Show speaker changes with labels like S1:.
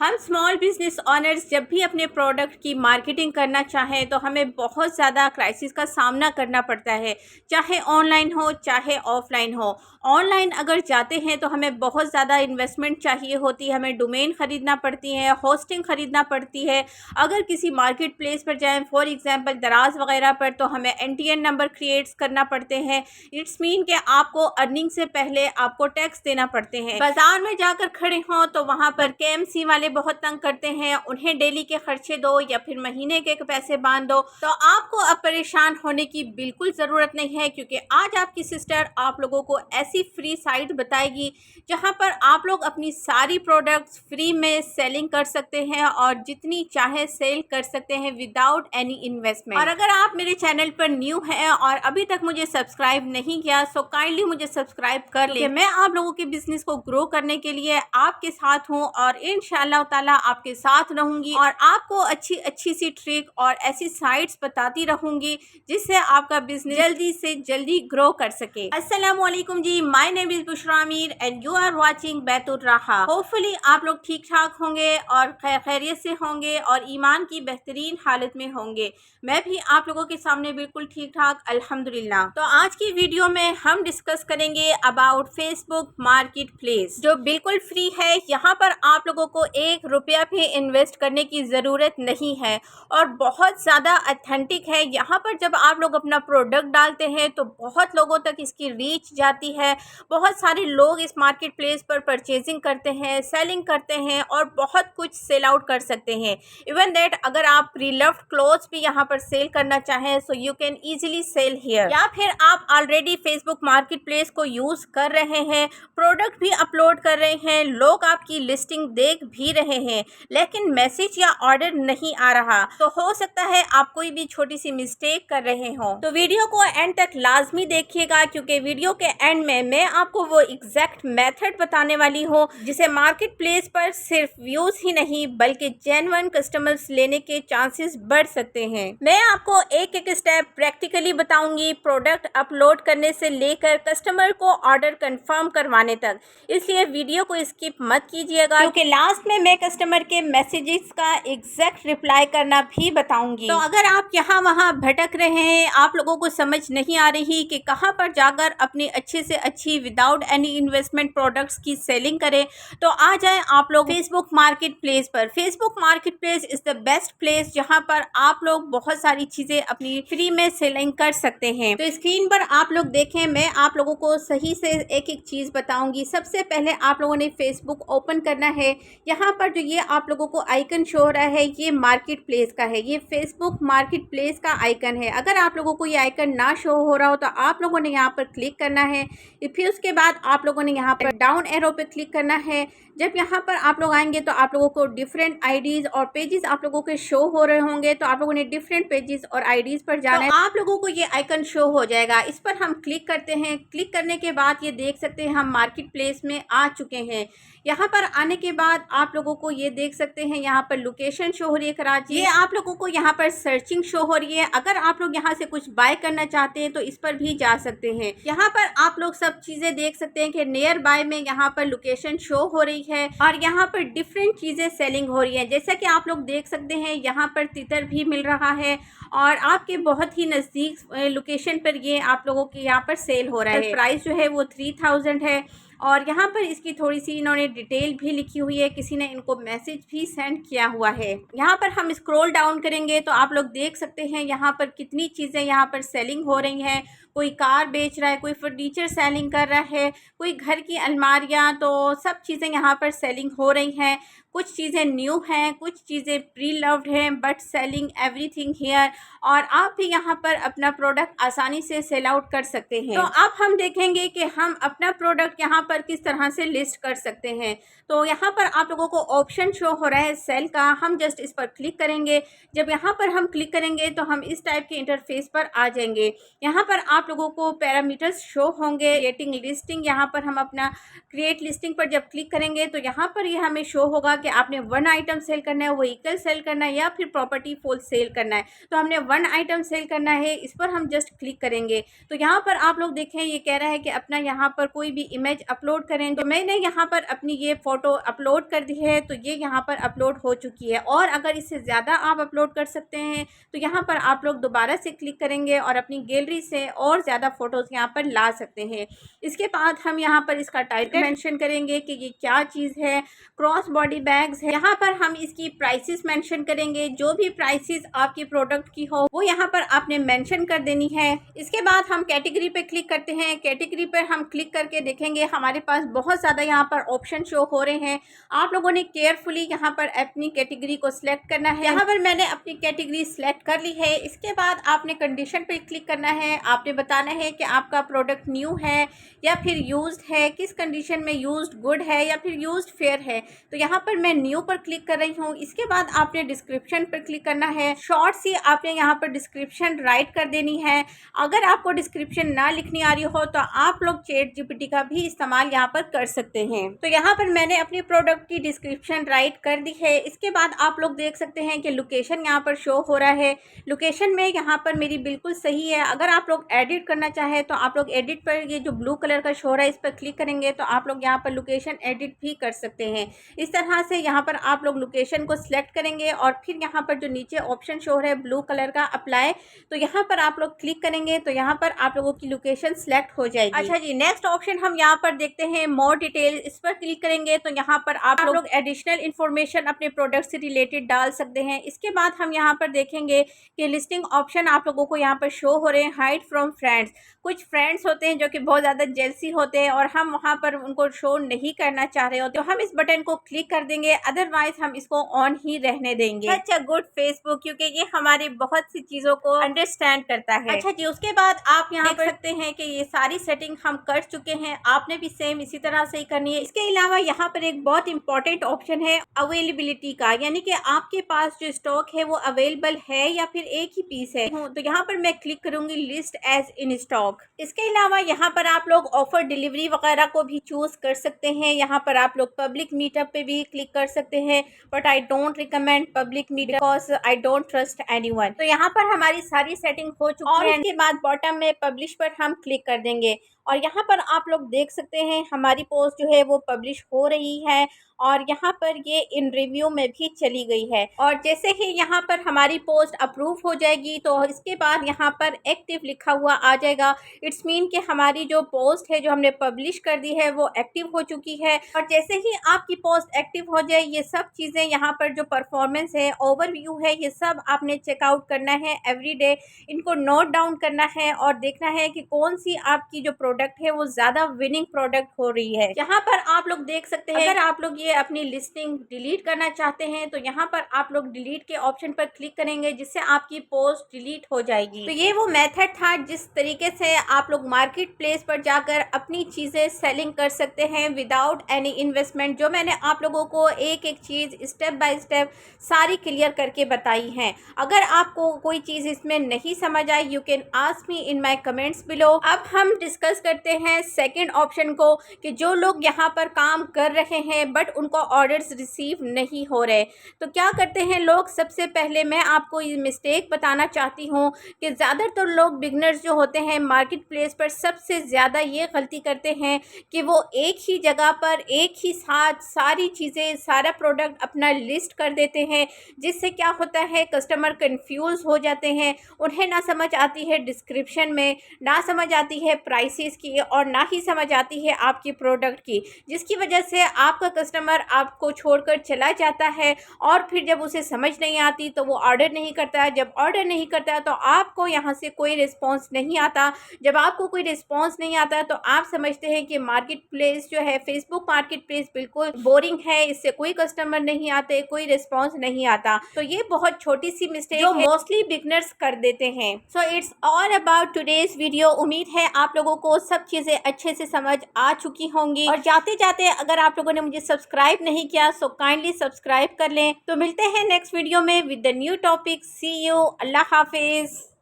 S1: हम small business honours जब भी अपने प्रोडक्ट की मार्केटिंग करना चाहें तो हमें बहुत ज़्यादा क्राइसिस का सामना करना पड़ता है, चाहे ऑनलाइन हो चाहे ऑफलाइन हो। ऑनलाइन अगर जाते हैं तो हमें बहुत ज़्यादा इन्वेस्टमेंट चाहिए होती है, हमें डोमेन ख़रीदना पड़ती है, होस्टिंग ख़रीदना पड़ती है। अगर किसी मार्केट प्लेस पर जाएँ, फॉर एग्ज़ाम्पल दराज वगैरह पर, तो हमें NTN नंबर क्रिएट्स करना पड़ते हैं। इट्स मीन कि आपको अर्निंग से पहले आपको टैक्स देना पड़ते हैं। बाज़ार में जाकर खड़े हों तो वहाँ पर KMC वाले बहुत तंग करते हैं, उन्हें डेली के खर्चे दो या फिर महीने के पैसे बांध दो। तो आपको अब परेशान होने की बिल्कुल ज़रूरत नहीं है, क्योंकि आज आपकी सिस्टर आप लोगों को ऐसी फ्री साइट बताएगी जहां पर आप लोग अपनी सारी प्रोडक्ट्स फ्री में सेलिंग कर सकते हैं और जितनी चाहे सेल कर सकते हैं विदाउट एनी इन्वेस्टमेंट। और अगर आप मेरे चैनल पर न्यू हैं और अभी तक मुझे सब्सक्राइब नहीं किया सो काइंडली मुझे सब्सक्राइब कर ले। मैं आप लोगों के बिजनेस को ग्रो करने के लिए आपके साथ हूँ और इंशाल्लाह ताला आपके साथ रहूंगी और आपको अच्छी अच्छी सी ट्रिक और ऐसी साइट्स बताती रहूंगी जिससे आपका बिजनेस जल्दी से जल्दी ग्रो कर सके। अस्सलामु अलैकुम जी, my name is Bushra Mir and you are watching Baitur Raha. Hopefully आप लोग ठीक ठाक होंगे और खैरियत से होंगे और ईमान की बेहतरीन हालत में होंगे। मैं भी आप लोगों के सामने बिल्कुल ठीक ठाक अल्हम्दुलिल्लाह। तो आज की वीडियो में हम डिस्कस करेंगे अबाउट फेसबुक मार्केट प्लेस, जो बिल्कुल फ्री है। यहाँ पर आप लोगों को 1 रुपया भी इन्वेस्ट करने की ज़रूरत नहीं है और बहुत ज़्यादा ऑथेंटिक है। यहाँ पर जब आप लोग अपना प्रोडक्ट डालते हैं तो बहुत लोगों तक इसकी रीच जाती है। बहुत सारे लोग इस मार्केट प्लेस पर परचेजिंग करते हैं, सेलिंग करते हैं और बहुत कुछ सेल आउट कर सकते हैं। इवन दैट अगर आप प्री-लव्ड क्लोथ्स भी यहाँ पर सेल करना चाहें so you can easily sell here. या फिर आप ऑलरेडी फेसबुक मार्केट प्लेस को यूज़ कर रहे हैं, प्रोडक्ट भी अपलोड कर रहे हैं, लोग आपकी लिस्टिंग देख भी रहे हैं, लेकिन मैसेज या ऑर्डर नहीं आ रहा, तो हो सकता है आप कोई भी छोटी सी मिस्टेक कर रहे हो। तो वीडियो को एंड तक लाजमी देखिएगा, क्योंकि वीडियो के एंड में मैं आपको वो एग्जैक्ट मेथड बताने वाली हूँ जिसे मार्केट प्लेस पर सिर्फ व्यूज ही नहीं बल्कि जेन्युइन कस्टमर्स लेने के चांसेस बढ़ सकते हैं। मैं आपको एक एक स्टेप प्रैक्टिकली बताऊंगी, प्रोडक्ट अपलोड करने से लेकर कस्टमर को ऑर्डर कंफर्म करवाने तक, इसलिए वीडियो को स्किप मत कीजिएगा, क्योंकि लास्ट में मैं कस्टमर के मैसेजेस का एग्जैक्ट रिप्लाई करना भी बताऊंगी। तो अगर आप यहाँ वहाँ भटक रहे हैं, आप लोगों को समझ नहीं आ रही कि कहाँ पर जाकर अपनी अच्छे से अच्छी विदाउट एनी इन्वेस्टमेंट प्रोडक्ट्स की सेलिंग करें, तो आ जाए आप लोग फेसबुक मार्केट प्लेस पर। Facebook market place is the best place जहाँ पर आप लोग बहुत सारी चीज़ें अपनी फ्री में सेलिंग कर सकते हैं। तो स्क्रीन पर आप लोग देखें, मैं आप लोगों को सही से एक एक चीज़ बताऊंगी। सबसे पहले आप लोगों ने फेसबुक ओपन करना है। यहाँ पर जो ये आप लोगों को आइकन शो हो रहा है ये मार्केट प्लेस का है, ये फेसबुक मार्केट प्लेस का आइकन है। अगर आप लोगों को ये आइकन ना शो हो रहा हो तो आप लोगों ने यहाँ पर क्लिक करना है। फिर उसके बाद आप लोगों ने यहाँ पर डाउन एरो पे क्लिक करना है। जब यहाँ पर आप लोग आएंगे तो आप लोगों को डिफरेंट आईडीज़ और पेजेस आप लोगों के शो हो रहे होंगे, तो आप लोगों ने डिफरेंट पेजेस और आईडीज़ पर जाना है। आप लोगों को ये आइकन शो हो जाएगा, इस पर हम क्लिक करते हैं। क्लिक करने के बाद ये देख सकते हैं हम मार्केट प्लेस में आ चुके हैं। यहाँ पर आने के बाद आप लोगों को ये देख सकते हैं यहाँ पर लोकेशन शो हो रही है कराची, ये आप लोगों को यहाँ पर सर्चिंग शो हो रही है। अगर आप लोग यहाँ से कुछ बाय करना चाहते हैं तो इस पर भी जा सकते हैं। यहाँ पर आप लोग सब चीज़ें देख सकते हैं कि नियर बाय में यहाँ पर लोकेशन शो हो रही है और यहाँ पर डिफरेंट चीज़ें सेलिंग हो रही है। जैसा कि आप लोग देख सकते हैं यहाँ पर तितर भी मिल रहा है और आपके बहुत ही नज़दीक लोकेशन पर ये आप लोगों के यहाँ पर सेल हो रहा है। प्राइस जो है वो 3000 है और यहाँ पर इसकी थोड़ी सी इन्होंने डिटेल भी लिखी हुई है, किसी ने इनको मैसेज भी सेंड किया हुआ है। यहाँ पर हम स्क्रॉल डाउन करेंगे तो आप लोग देख सकते हैं यहाँ पर कितनी चीज़ें यहाँ पर सेलिंग हो रही हैं। कोई कार बेच रहा है, कोई फर्नीचर सेलिंग कर रहा है, कोई घर की अलमारियाँ, तो सब चीज़ें यहाँ पर सेलिंग हो रही हैं। कुछ चीज़ें न्यू हैं, कुछ चीज़ें प्री लव्ड हैं, बट सेलिंग एवरीथिंग हियर। और आप भी यहाँ पर अपना प्रोडक्ट आसानी से सेल आउट कर सकते हैं। तो अब हम देखेंगे कि हम अपना प्रोडक्ट यहाँ पर किस तरह से लिस्ट कर सकते हैं। तो यहाँ पर आप लोगों को ऑप्शन शो हो रहा है सेल का, हम जस्ट इस पर क्लिक करेंगे। जब यहाँ पर हम क्लिक करेंगे तो हम इस टाइप के इंटरफेस पर आ जाएंगे। यहाँ पर आप आप लोगों को पैरामीटर्स शो होंगे। क्रिएटिंग लिस्टिंग, यहाँ पर हम अपना क्रिएट लिस्टिंग पर जब क्लिक करेंगे तो यहाँ पर ये हमें शो होगा कि आपने 1 आइटम सेल करना है, व्हीकल सेल करना है या फिर प्रॉपर्टी फुल सेल करना है। तो हमने 1 आइटम सेल करना है, इस पर हम जस्ट क्लिक करेंगे। तो यहाँ पर आप लोग देखें, ये कह रहा है कि अपना यहाँ पर कोई भी इमेज अपलोड करें। तो मैंने यहाँ पर अपनी ये फ़ोटो अपलोड कर दी है, तो ये यहाँ पर अपलोड हो चुकी है। और अगर इससे ज़्यादा आप अपलोड कर सकते हैं तो यहाँ पर आप लोग दोबारा से क्लिक करेंगे और अपनी गैलरी से और ज़्यादा फ़ोटोज़ यहाँ पर ला सकते हैं। इसके बाद हम यहाँ पर इसका टाइटल मेंशन करेंगे कि ये क्या चीज़ है। क्रॉस बॉडी बैग्स है, यहाँ पर हम इसकी प्राइसेस मेंशन करेंगे। जो भी प्राइसेस आपकी प्रोडक्ट की हो वो यहाँ पर आपने मेंशन कर देनी है। इसके बाद हम कैटेगरी पे क्लिक करते हैं। कैटेगरी पर हम क्लिक करके देखेंगे हमारे पास बहुत ज़्यादा यहाँ पर ऑप्शन शो हो रहे हैं। आप लोगों ने केयरफुली यहाँ पर अपनी कैटेगरी को सिलेक्ट करना है। यहाँ पर मैंने अपनी कैटेगरी सिलेक्ट कर ली है। इसके बाद आपने कंडीशन पे क्लिक करना है। आपने बताना है कि आपका प्रोडक्ट न्यू है या फिर यूज्ड है, किस कंडीशन में यूज्ड, गुड है या फिर यूज्ड फेयर है। तो यहाँ पर मैं न्यू पर क्लिक कर रही हूँ। इसके बाद आपने डिस्क्रिप्शन पर क्लिक करना है। शॉर्ट सी आपने यहाँ पर डिस्क्रिप्शन राइट कर देनी है। अगर आपको डिस्क्रिप्शन ना लिखनी आ रही हो तो आप लोग ChatGPT का भी इस्तेमाल यहाँ पर कर सकते हैं। तो यहाँ पर मैंने अपनी प्रोडक्ट की डिस्क्रिप्शन राइट कर दी है। इसके बाद आप लोग देख सकते हैं कि लोकेशन यहाँ पर शो हो रहा है। लोकेशन में यहाँ पर मेरी बिल्कुल सही है। अगर आप लोग एडिट करना चाहें तो आप लोग एडिट पर, ये जो ब्लू कलर का शो हो रहा है इस पर क्लिक करेंगे तो आप लोग यहाँ पर लोकेशन एडिट भी कर सकते हैं। इस तरह से यहाँ पर आप लोग लोकेशन को सिलेक्ट करेंगे और फिर यहाँ पर जो नीचे ऑप्शन शो हो रहा है ब्लू कलर का अप्लाई, तो यहाँ पर आप लोग क्लिक करेंगे तो यहाँ पर आप लोगों की लोकेशन सिलेक्ट हो जाएगी। अच्छा जी, नेक्स्ट ऑप्शन हम यहाँ पर देखते हैं मोर डिटेल। इस पर क्लिक करेंगे तो यहाँ पर आप लोग एडिशनल इन्फॉर्मेशन अपने प्रोडक्ट से रिलेटेड डाल सकते हैं। इसके बाद हम यहाँ पर देखेंगे कि लिस्टिंग ऑप्शन आप लोगों को यहाँ पर शो हो रहे हैं। हाइड फ्रॉम फ्रेंड्स, कुछ फ्रेंड्स होते हैं जो कि बहुत ज़्यादा जेलसी होते हैं और हम वहाँ पर उनको शो नहीं करना चाह रहे होते, तो हम इस बटन को क्लिक कर देंगे, अदरवाइज हम इसको ऑन ही रहने देंगे। अच्छा गुड फेसबुक, क्योंकि ये हमारी बहुत सी चीज़ों को अंडरस्टैंड करता है। अच्छा जी, उसके बाद आप यहाँ देख सकते हैं कि ये सारी सेटिंग हम कर चुके हैं। आपने भी सेम इसी तरह से ही करनी है। इसके अलावा यहाँ पर एक बहुत इंपॉर्टेंट ऑप्शन है अवेलेबिलिटी का, यानी कि आपके पास जो स्टॉक है वो अवेलेबल है या फिर एक ही पीस है। तो यहाँ पर मैं क्लिक करूंगी लिस्ट एज इन स्टॉक। इसके अलावा यहाँ पर आप लोग ऑफर डिलीवरी वगैरह को भी चूज कर सकते हैं। यहाँ पर आप लोग पब्लिक मीटअप पे भी क्लिक कर सकते हैं, but I don't recommend public meetup because I don't trust anyone. तो यहाँ पर हमारी सारी सेटिंग हो चुकी है। इसके बाद बॉटम में पब्लिश पर हम क्लिक कर देंगे और यहाँ पर आप लोग देख सकते हैं हमारी पोस्ट जो है वो पब्लिश हो रही है और यहाँ पर ये इन रिव्यू में भी चली गई है। और जैसे ही यहाँ पर हमारी पोस्ट अप्रूव हो जाएगी तो इसके बाद यहाँ पर एक्टिव लिखा हुआ आ जाएगा। इट्स मीन कि हमारी जो पोस्ट है जो हमने पब्लिश कर दी है वो एक्टिव हो चुकी है। और जैसे ही आपकी पोस्ट एक्टिव हो जाए, ये सब चीज़ें यहाँ पर जो परफॉर्मेंस है, ओवरव्यू है, ये सब आपने चेकआउट करना है एवरी डे। इनको नोट डाउन करना है और देखना है कि कौन सी आपकी जो प्रोडक्ट है वो ज़्यादा विनिंग प्रोडक्ट हो रही है। यहाँ पर आप लोग देख सकते हैं, अगर आप लोग ये अपनी लिस्टिंग डिलीट करना चाहते हैं तो यहाँ पर आप लोग डिलीट के ऑप्शन पर क्लिक करेंगे, जिससे आपकी पोस्ट डिलीट हो जाएगी। तो ये वो मेथड था जिस तरीके से आप लोग मार्केट प्लेस पर जाकर अपनी चीज़ें सेलिंग कर सकते हैं विदाउट एनी इन्वेस्टमेंट, जो मैंने आप लोगों को एक एक चीज़ स्टेप बाय स्टेप सारी क्लियर करके बताई हैं। अगर आपको कोई चीज़ इसमें नहीं समझ आई, you can ask me in my comments below. अब हम डिस्कस करते हैं सेकेंड ऑप्शन को, कि जो लोग यहाँ पर काम कर रहे हैं बट उनको ऑर्डर्स रिसीव नहीं हो रहे, तो क्या करते हैं लोग। सबसे पहले मैं आपको ये मिस्टेक बताना चाहती हूँ कि ज़्यादातर लोग बिगनर्स जो होते हैं मार्केट प्लेस पर सबसे ज़्यादा ये गलती करते हैं कि वो एक ही जगह पर एक ही साथ सारी चीज़ें, सारा प्रोडक्ट अपना लिस्ट कर देते हैं, जिससे क्या होता है कस्टमर कंफ्यूज हो जाते हैं। उन्हें ना समझ आती है डिस्क्रिप्शन में, ना समझ आती है प्राइसेस की और ना ही समझ आती है आपकी प्रोडक्ट की, जिसकी वजह से आपका कस्टमर आपको छोड़कर चला जाता है और फिर जब उसे समझ नहीं आती तो वो ऑर्डर नहीं करता है। जब ऑर्डर नहीं करता है तो आपको यहाँ से कोई रिस्पॉन्स नहीं आता। जब आपको कोई रिस्पॉन्स नहीं आता तो आप समझते हैं कि मार्केट प्लेस जो है, फेसबुक मार्केट प्लेस बिल्कुल बोरिंग है, इससे कोई कस्टमर नहीं आते, कोई रिस्पॉन्स नहीं आता। तो ये बहुत छोटी सी मिस्टेक जो मोस्टली बिगनर्स कर देते हैं। So it's all about today's video. उम्मीद है आप लोगों को सब चीज़ें अच्छे से समझ आ चुकी होंगी। और जाते जाते अगर आप लोगों ने मुझे सब्सक्राइब नहीं किया सो काइंडली सब्सक्राइब कर लें। तो मिलते हैं नेक्स्ट वीडियो में with the new topic. See you, अल्लाह हाफिज़।